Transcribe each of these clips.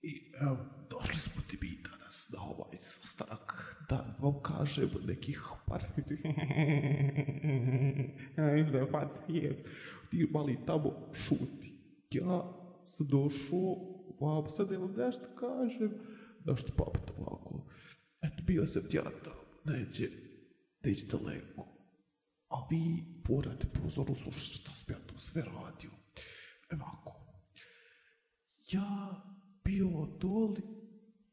I evo, došli smo ti mi danas na ovaj sastanak da vam kažem nekih par... Izdaje pacijent, ti mali tamo šuti. Ja sam došao, vam sad evo nešto kažem, nešto pamet ovako. Eto, bio sam ja tamo, neće daleko. A vi morate pozorno slušati šta sam ja tu sve radio. Evako, ja bio doli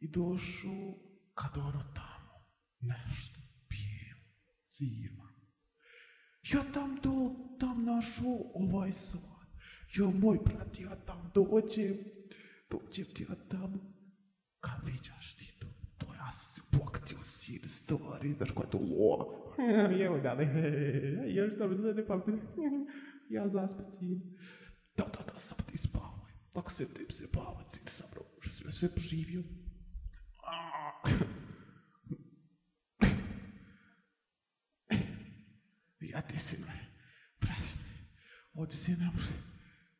i došao kad ono tamo nešto bijelo, zima. Ja tam našao ovaj sad. Jo, moj brat, ja tam dođem ti ja tamo. Kad viđaš ti to ja sam se poktio sin stvari, znaš koja je to lova. Evo da ne, još da me zna ne pamtim. Ja zaspe sin. Da, sam ti spavaj. Tako se tim se bavati, sin sam sve preživio. Ja ti sine, prašni, ovdje se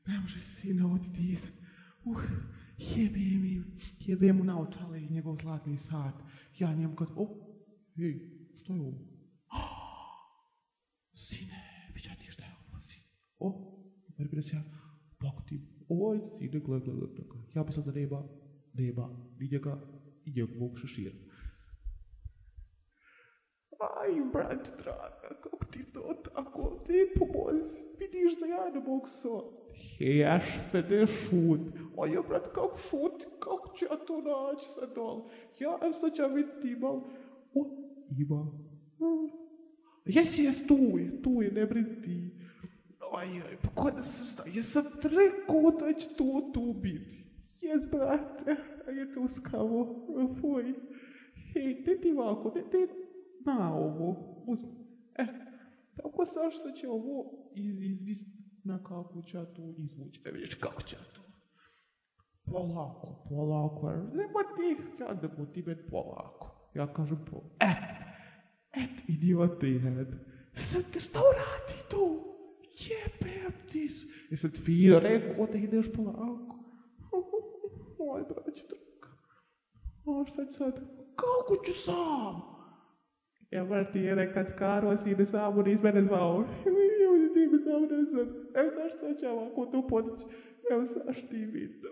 ne može sine ovdje disat. Jebe mu naočale i njegov zlatni sat. Ja njemu kad, hej, što je ovo? Sine, viđa ti šta je ovo, sine? Najprije se ja pokutim. Oj, sine, gledaj. Ja bi sad da nema ni njega i njegovog šešira. Aj, brat draga, kako ti to tako, ti pomozi, vidiš da ja ne mogu Šefede šut. A ja, brat, kako šuti, kako ću ja to naći sad dole? Ja, sad ću ja vidjeti imam. Ima. Jes, tu je, ne brini ti. Aj, pa kod da sam stao, jesam rekao da će tu biti. Jes, brate, je tu skavo, fuj. Hej, ti ovako, ne, na ovo, uzmi. Tako sad će ovo izvist na kako ću ja to izvući. Vidiš kako ću ja to. Polako, nema ti, ja ne budu meni polako. Ja kažem idiote, sad te šta uradi to? Jebem ti su. Jesam ti fino rekao da ideš polako. Oj, braći draga. Šta ću sad? Kako ću sam? Evo ti je nekad skaro si ide samo, nis mene zvao. Ti me samo ne znam. Evo sad što će ovako tu podići. Evo sad što ti vidio.